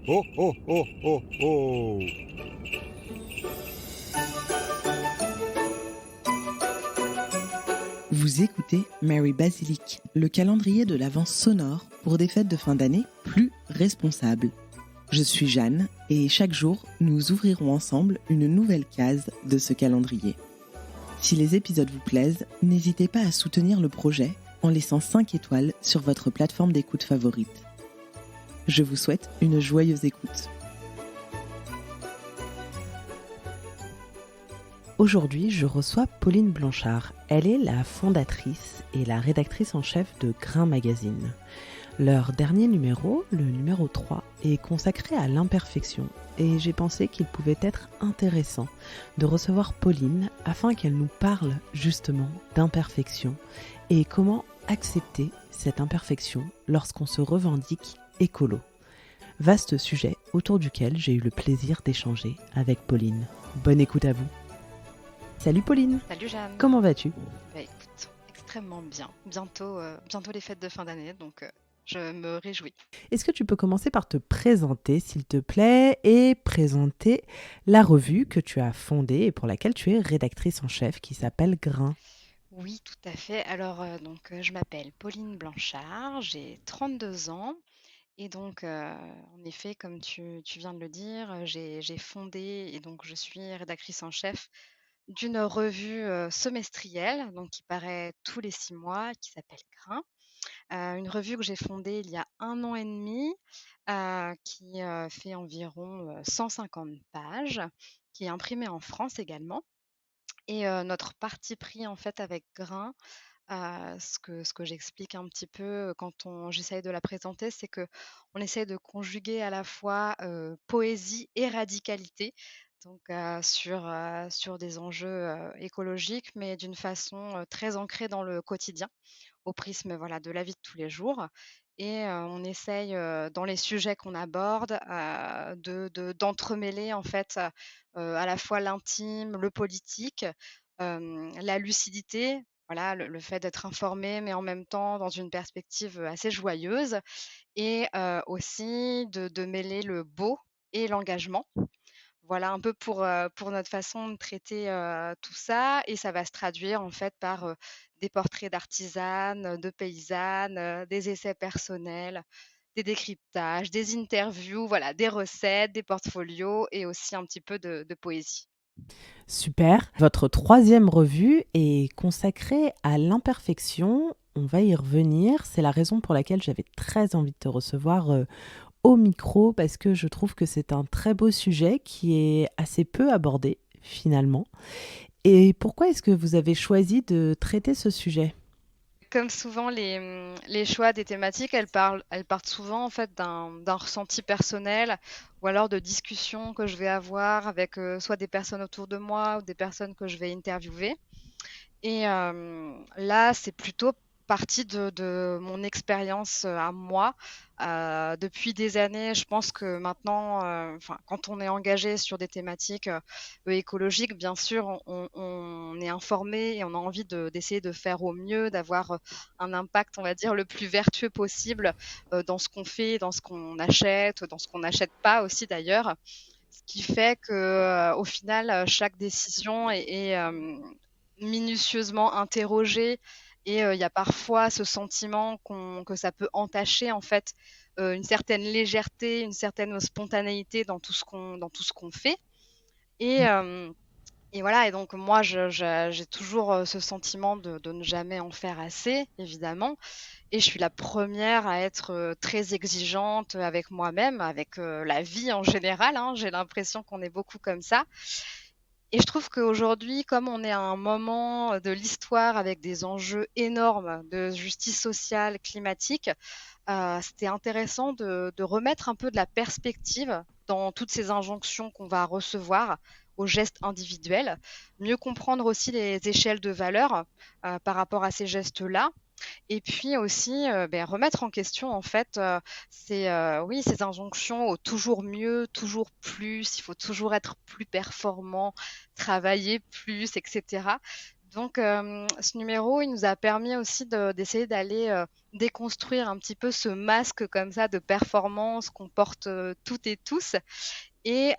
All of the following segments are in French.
Oh oh oh oh oh. Vous écoutez Mary Basilic, le calendrier de l'Avent sonore pour des fêtes de fin d'année plus responsables. Je suis Jeanne et chaque jour, nous ouvrirons ensemble une nouvelle case de ce calendrier. Si les épisodes vous plaisent, n'hésitez pas à soutenir le projet en laissant 5 étoiles sur votre plateforme d'écoute favorite. Je vous souhaite une joyeuse écoute. Aujourd'hui, je reçois Pauline Blanchard. Elle est la fondatrice et la rédactrice en chef de Grain Magazine. Leur dernier numéro, le numéro 3, est consacré à l'imperfection et j'ai pensé qu'il pouvait être intéressant de recevoir Pauline afin qu'elle nous parle justement d'imperfection et comment accepter cette imperfection lorsqu'on se revendique écolo. Vaste sujet autour duquel j'ai eu le plaisir d'échanger avec Pauline. Bonne écoute à vous. Salut Pauline. Salut Jeanne. Comment vas-tu ? Bah écoute, extrêmement bien. Bientôt les fêtes de fin d'année, donc je me réjouis. Est-ce que tu peux commencer par te présenter, s'il te plaît, et présenter la revue que tu as fondée et pour laquelle tu es rédactrice en chef, qui s'appelle Grain ? Oui, tout à fait. Alors, je m'appelle Pauline Blanchard, j'ai 32 ans. Et donc, en effet, comme tu viens de le dire, j'ai fondé et donc je suis rédactrice en chef d'une revue semestrielle, donc qui paraît tous les 6 mois, qui s'appelle Grain. Une revue que j'ai fondée il y a 1 an et demi, qui fait environ 150 pages, qui est imprimée en France également. Et notre parti pris en fait avec Grain, ce que j'explique un petit peu quand j'essaye de la présenter, c'est que on essaye de conjuguer à la fois poésie et radicalité, donc sur des enjeux écologiques, mais d'une façon très ancrée dans le quotidien, au prisme voilà, de la vie de tous les jours. Et on essaye, dans les sujets qu'on aborde, d'entremêler en fait, à la fois l'intime, le politique, la lucidité, voilà, le fait d'être informé, mais en même temps dans une perspective, assez joyeuse et aussi de mêler le beau et l'engagement. Voilà un peu pour notre façon de traiter, tout ça et ça va se traduire en fait par, des portraits d'artisanes, de paysannes, des essais personnels, des décryptages, des interviews, voilà, des recettes, des portfolios et aussi un petit peu de poésie. Super. Votre troisième revue est consacrée à l'imperfection. On va y revenir. C'est la raison pour laquelle j'avais très envie de te recevoir au micro parce que je trouve que c'est un très beau sujet qui est assez peu abordé finalement. Et pourquoi est-ce que vous avez choisi de traiter ce sujet ? Comme souvent les choix des thématiques, elles partent souvent en fait d'un ressenti personnel ou alors de discussions que je vais avoir avec, soit des personnes autour de moi ou des personnes que je vais interviewer. Et là, c'est plutôt parti de mon expérience, à moi. Depuis des années, je pense que maintenant, enfin, quand on est engagé sur des thématiques, écologiques, bien sûr, on est informé et on a envie d'essayer de faire au mieux, d'avoir, un impact, on va dire, le plus vertueux possible, dans ce qu'on fait, dans ce qu'on achète, dans ce qu'on n'achète pas aussi d'ailleurs. Ce qui fait que, au final, chaque décision est minutieusement interrogée et il y a parfois ce sentiment que ça peut entacher en fait, une certaine légèreté, une certaine spontanéité dans tout ce qu'on fait et hem et voilà et donc moi j'ai toujours, ce sentiment de ne jamais en faire assez, évidemment et je suis la première à être, très exigeante avec moi-même, avec, la vie en général, hein. J'ai l'impression qu'on est beaucoup comme ça et je trouve qu'aujourd'hui, comme on est à un moment de l'histoire avec des enjeux énormes de justice sociale, climatique, c'était intéressant de remettre un peu de la perspective dans toutes ces injonctions qu'on va recevoir aux gestes individuels, mieux comprendre aussi les échelles de valeur, par rapport à ces gestes-là et puis aussi, remettre en question en fait, oui, ces injonctions au toujours mieux, toujours plus, il faut toujours être plus performant, travailler plus et cetera. Donc, ce numéro, il nous a permis aussi d'essayer d'aller déconstruire un petit peu ce masque comme ça de performance qu'on porte toutes et tous et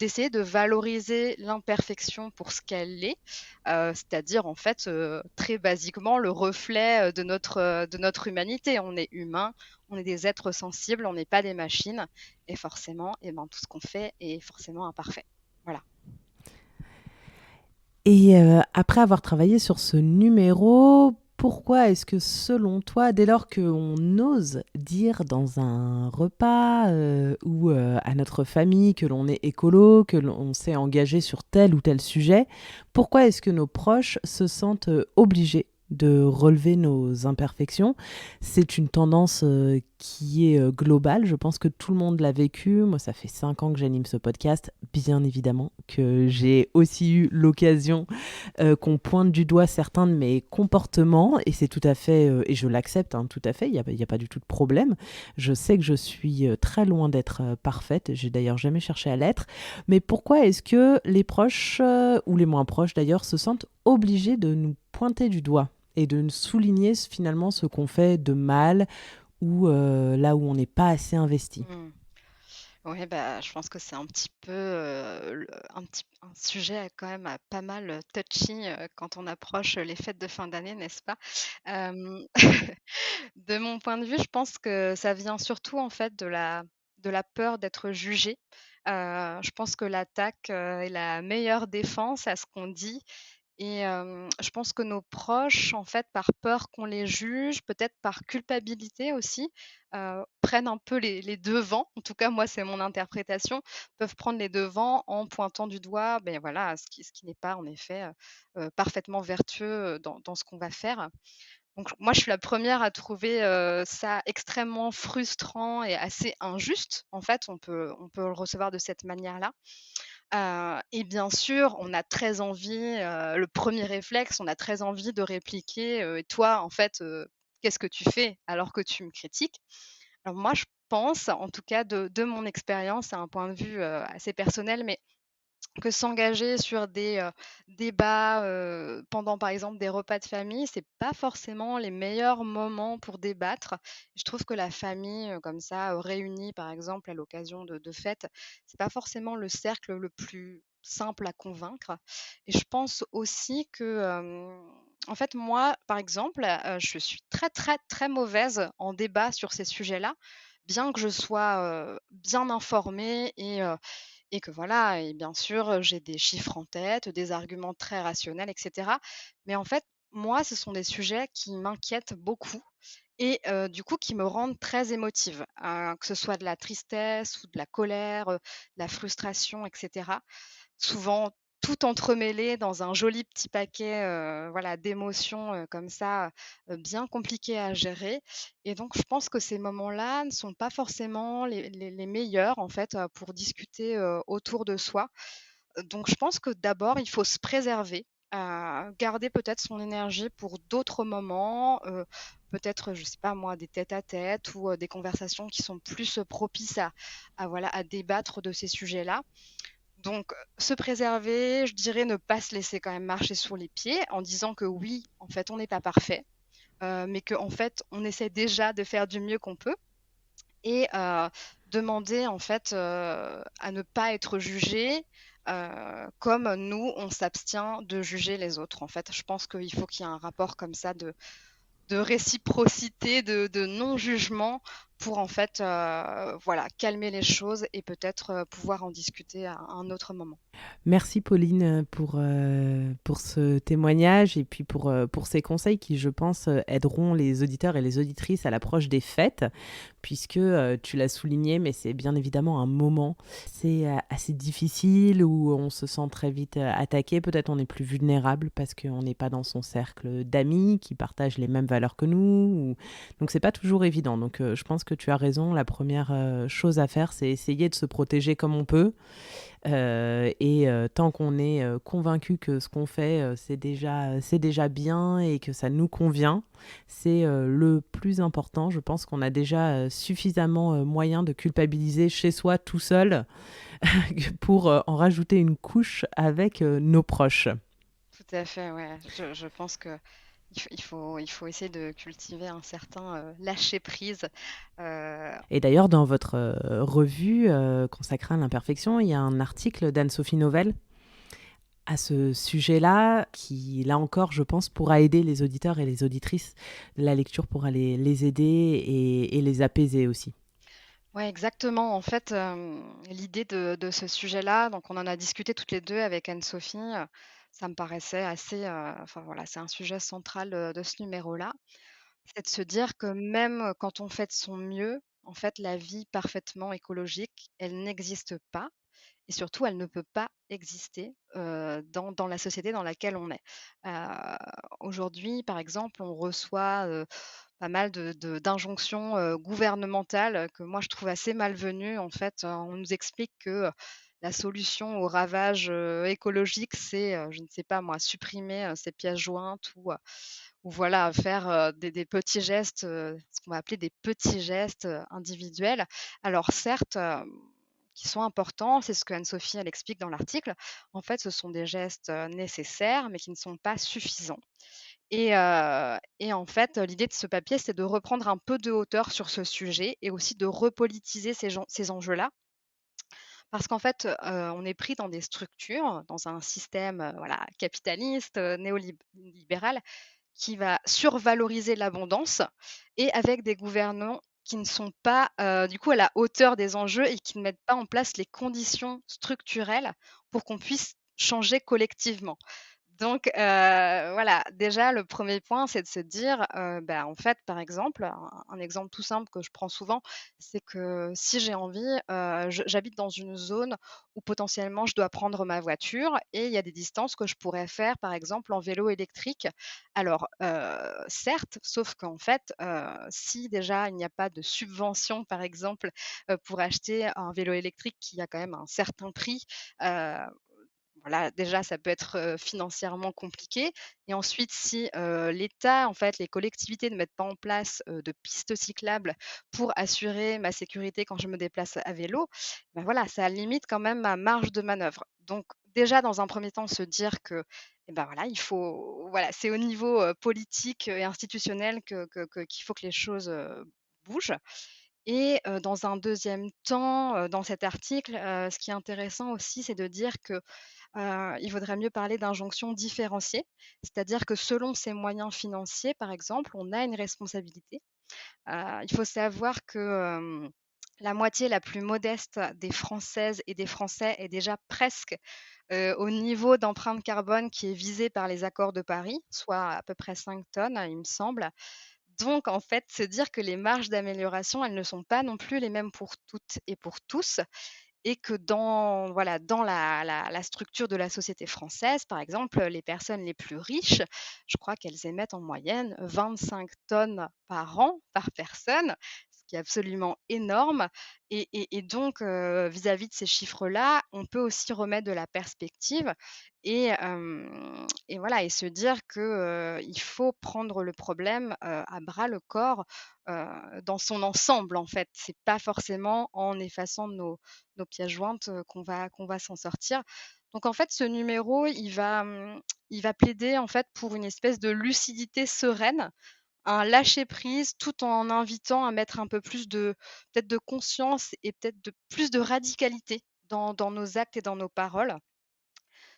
d'essayer de valoriser l'imperfection pour ce qu'elle est, c'est-à-dire en fait très basiquement le reflet de notre humanité. On est humain, on est des êtres sensibles, on n'est pas des machines et forcément, eh ben, tout ce qu'on fait est forcément imparfait. Voilà. Et après avoir travaillé sur ce numéro, pourquoi est-ce que selon toi, dès lors qu'on ose dire dans un repas ou à notre famille que l'on est écolo, que l'on s'est engagé sur tel ou tel sujet, pourquoi est-ce que nos proches se sentent obligés de relever nos imperfections? C'est une tendance qui est globale. Je pense que tout le monde l'a vécu. Moi, ça fait 5 ans que j'anime ce podcast. Bien évidemment que j'ai aussi eu l'occasion qu'on pointe du doigt certains de mes comportements, et c'est tout à fait, et je l'accepte, hein, tout à fait, il y a pas du tout de problème. Je sais que je suis très loin d'être parfaite, j'ai d'ailleurs jamais cherché à l'être, mais pourquoi est-ce que les proches, ou les moins proches d'ailleurs, se sentent obligés de nous pointer du doigt et de nous souligner finalement ce qu'on fait de mal ou là où on n'est pas assez investi? Mmh. Ouais, bah, je pense que c'est un petit peu, un sujet quand même, pas mal, touchy, quand on approche les fêtes de fin d'année, n'est-ce pas? Hem, de mon point de vue, je pense que ça vient surtout, en fait, de la peur d'être jugé. Je pense que l'attaque, est la meilleure défense à ce qu'on dit et je pense que nos proches, en fait, par peur qu'on les juge, peut-être par culpabilité aussi, prennent un peu les devants. En tout cas, moi, c'est mon interprétation, peuvent prendre les devants en pointant du doigt, ben voilà, ce qui n'est pas en effet, parfaitement vertueux, dans ce qu'on va faire. Donc moi, je suis la première à trouver, ça extrêmement frustrant et assez injuste. En fait, on peut le recevoir de cette manière-là. Et bien sûr, on a très envie, le premier réflexe, on a très envie de répliquer, «Et toi, en fait, qu'est-ce que tu fais alors que tu me critiques?» Alors moi, je pense, en tout cas de mon expérience, c'est un point de vue, assez personnel, mais que s'engager sur des, débats, pendant, par exemple, des repas de famille, c'est pas forcément les meilleurs moments pour débattre. Je trouve que la famille, comme ça, réunie, par exemple, à l'occasion de fêtes, c'est pas forcément le cercle le plus simple à convaincre et je pense aussi que, en fait, moi, par exemple, je suis très, très, très mauvaise en débat sur ces sujets-là, bien que je sois, bien informée et que voilà et bien sûr, j'ai des chiffres en tête, des arguments très rationnels et cetera. Mais en fait, moi, ce sont des sujets qui m'inquiètent beaucoup et du coup, qui me rendent très émotive, que ce soit de la tristesse ou de la colère, de la frustration et cetera. Souvent tout entremêlé dans un joli petit paquet, voilà, d'émotions, comme ça, bien compliquées à gérer et donc je pense que ces moments-là ne sont pas forcément les meilleurs, en fait, pour discuter, autour de soi. Donc je pense que d'abord, il faut se préserver, garder peut-être son énergie pour d'autres moments, peut-être, je sais pas moi, des tête-à-tête ou, des conversations qui sont plus, propices à voilà, à débattre de ces sujets-là. Donc, se préserver, je dirais ne pas se laisser quand même marcher sur les pieds en disant que oui, en fait, on n'est pas parfait, mais qu'en fait, on essaie déjà de faire du mieux qu'on peut et demander en fait, à ne pas être jugé, comme nous, on s'abstient de juger les autres. En fait, je pense qu'il faut qu'il y ait un rapport comme ça de réciprocité, de non-jugement pour en fait, voilà, calmer les choses et peut-être, pouvoir en discuter à un autre moment. Merci Pauline pour ce témoignage et puis pour ces conseils qui, je pense, aideront les auditeurs et les auditrices à l'approche des fêtes, puisque tu l'as souligné, mais c'est bien évidemment un moment c'est assez difficile où on se sent très vite attaqué. Peut-être on est plus vulnérable parce qu'on n'est pas dans son cercle d'amis qui partagent les mêmes valeurs que nous. Donc c'est pas toujours évident. Donc je pense que tu as raison. La première chose à faire, c'est essayer de se protéger comme on peut. Et tant qu'on est convaincu que ce qu'on fait, c'est déjà bien et que ça nous convient, c'est le plus important. Je pense qu'on a déjà suffisamment moyen de culpabiliser chez soi tout seul pour en rajouter une couche avec nos proches. Tout à fait, ouais. Je pense que il faut essayer de cultiver un certain lâcher prise. Euh, Et d'ailleurs, dans votre revue consacrée à l'imperfection, il y a un article d'Anne-Sophie Novelle à ce sujet-là, qui, là encore, je pense, pourra aider les auditeurs et les auditrices. La lecture pourra les aider et les apaiser aussi. ouais, exactement. En fait, l'idée de ce sujet-là, donc on en a discuté toutes les deux avec Anne-Sophie. Ça me paraissait assez, enfin voilà, c'est un sujet central de ce numéro-là. C'est de se dire que même quand on fait de son mieux, en fait, la vie parfaitement écologique, elle n'existe pas. Et surtout, elle ne peut pas exister dans la société dans laquelle on est. Aujourd'hui, par exemple, on reçoit pas mal d'injonctions gouvernementales que moi je trouve assez malvenues. En fait, on nous explique que la solution au ravage écologique, c'est, je ne sais pas moi, supprimer ces pièces jointes ou voilà, faire des petits gestes, ce qu'on va appeler des petits gestes individuels. Alors certes, qui sont importants, c'est ce que Anne-Sophie elle explique dans l'article. En fait, ce sont des gestes nécessaires, mais qui ne sont pas suffisants. Et en fait, l'idée de ce papier, c'est de reprendre un peu de hauteur sur ce sujet et aussi de repolitiser ces enjeux-là. Parce qu'en fait, on est pris dans des structures, dans un système voilà, capitaliste, néolibéral, qui va survaloriser l'abondance et avec des gouvernants qui ne sont pas, du coup, à la hauteur des enjeux et qui ne mettent pas en place les conditions structurelles pour qu'on puisse changer collectivement. Donc voilà, déjà le premier point, c'est de se dire, bah, en fait, par exemple, un exemple tout simple que je prends souvent, c'est que si j'ai envie, j'habite dans une zone où potentiellement je dois prendre ma voiture et il y a des distances que je pourrais faire, par exemple, en vélo électrique. Alors, certes, sauf qu'en fait, si déjà il n'y a pas de subvention, par exemple, pour acheter un vélo électrique qui a quand même un certain prix, heu voilà, déjà, ça peut être, financièrement compliqué et ensuite si, l'État, en fait, les collectivités ne mettent pas en place, de pistes cyclables pour assurer ma sécurité quand je me déplace à vélo, ben voilà, ça limite quand même ma marge de manœuvre. Donc déjà, dans un premier temps, se dire que, et ben, voilà, il faut voilà, c'est au niveau, politique et institutionnel qu'il faut que les choses, bougent et dans un deuxième temps, dans cet article, ce qui est intéressant aussi, c'est de dire que il vaudrait mieux parler d'injonctions différenciées, c'est-à-dire que selon ses moyens financiers, par exemple, on a une responsabilité. Il faut savoir que, la moitié la plus modeste des Françaises et des Français est déjà presque, au niveau d'empreinte carbone qui est visé par les accords de Paris, soit à peu près 5 tonnes, il me semble. Donc en fait, se dire que les marges d'amélioration, elles ne sont pas non plus les mêmes pour toutes et pour tous et que dans voilà, dans la structure de la société française, par exemple, les personnes les plus riches, je crois qu'elles émettent en moyenne 25 tonnes par an, par personne, ce qui est absolument énorme et donc vis-à-vis de ces chiffres-là, on peut aussi remettre de la perspective et voilà et se dire que, il faut prendre le problème, à bras le corps, dans son ensemble, en fait. C'est pas forcément en effaçant nos pièces jointes, qu'on va s'en sortir. Donc en fait, ce numéro, il va plaider en fait pour une espèce de lucidité sereine, un lâcher prise, tout en invitant à mettre un peu plus de peut-être de conscience et peut-être de plus de radicalité dans nos actes et dans nos paroles.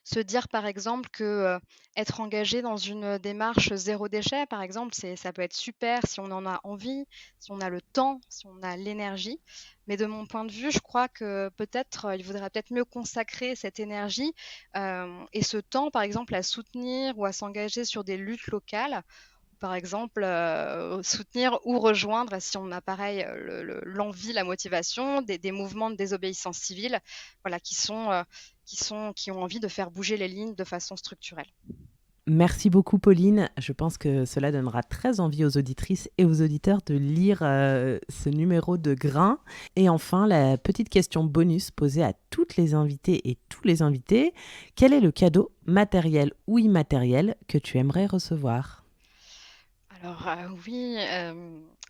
Se dire par exemple que, être engagé dans une démarche zéro déchet, par exemple, ça peut être super si on en a envie, si on a le temps, si on a l'énergie. Mais de mon point de vue, je crois que peut-être, il vaudrait peut-être mieux consacrer cette énergie, et ce temps, par exemple, à soutenir ou à s'engager sur des luttes locales. Par exemple, soutenir ou rejoindre, si on a pareil, l'envie, la motivation, des mouvements de désobéissance civile, voilà, qui ont envie de faire bouger les lignes de façon structurelle. Merci beaucoup, Pauline. Je pense que cela donnera très envie aux auditrices et aux auditeurs de lire ce numéro de Grain. Et enfin, la petite question bonus posée à toutes les invitées et tous les invités. Quel est le cadeau, matériel ou immatériel, que tu aimerais recevoir? Alors, oui,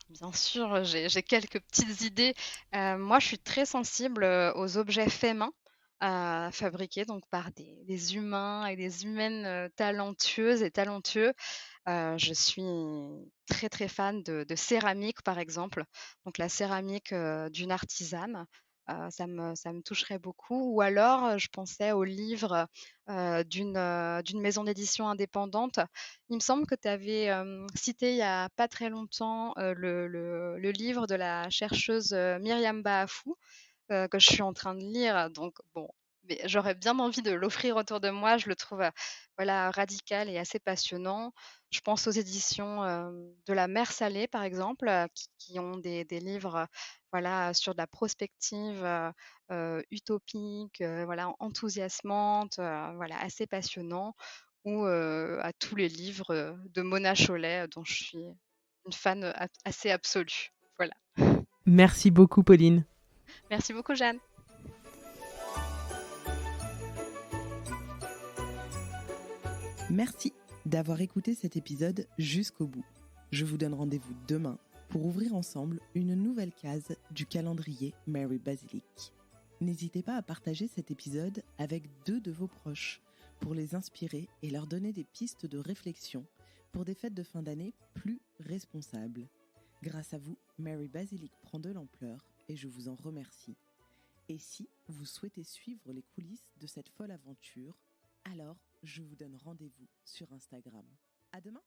bien sûr, j'ai quelques petites idées. Moi, je suis très sensible, aux objets faits main. fabriqués donc par des humains et des humaines, talentueuses et talentueux. Je suis très, très fan de céramique, par exemple. Donc la céramique, d'une artisane, ça me toucherait beaucoup ou alors, je pensais aux livres, d'une maison d'édition indépendante. Il me semble que tu avais, cité il y a pas très longtemps, le livre de la chercheuse, Myriam Bafou, que je suis en train de lire, donc bon, mais j'aurais bien envie de l'offrir autour de moi. Je le trouve, voilà, radical et assez passionnant. Je pense aux éditions, de la Mer Salée, par exemple, qui ont des livres, voilà, sur de la prospective, utopique, voilà, enthousiasmante, voilà, assez passionnant ou, à tous les livres, de Mona Chollet, dont je suis une fan, assez absolue. Voilà. Merci beaucoup, Pauline. Merci beaucoup, Jeanne. Merci d'avoir écouté cet épisode jusqu'au bout. Je vous donne rendez-vous demain pour ouvrir ensemble une nouvelle case du calendrier Mary Basilic. N'hésitez pas à partager cet épisode avec 2 de vos proches pour les inspirer et leur donner des pistes de réflexion pour des fêtes de fin d'année plus responsables. Grâce à vous, Mary Basilic prend de l'ampleur et je vous en remercie. Et si vous souhaitez suivre les coulisses de cette folle aventure, alors je vous donne rendez-vous sur Instagram. À demain!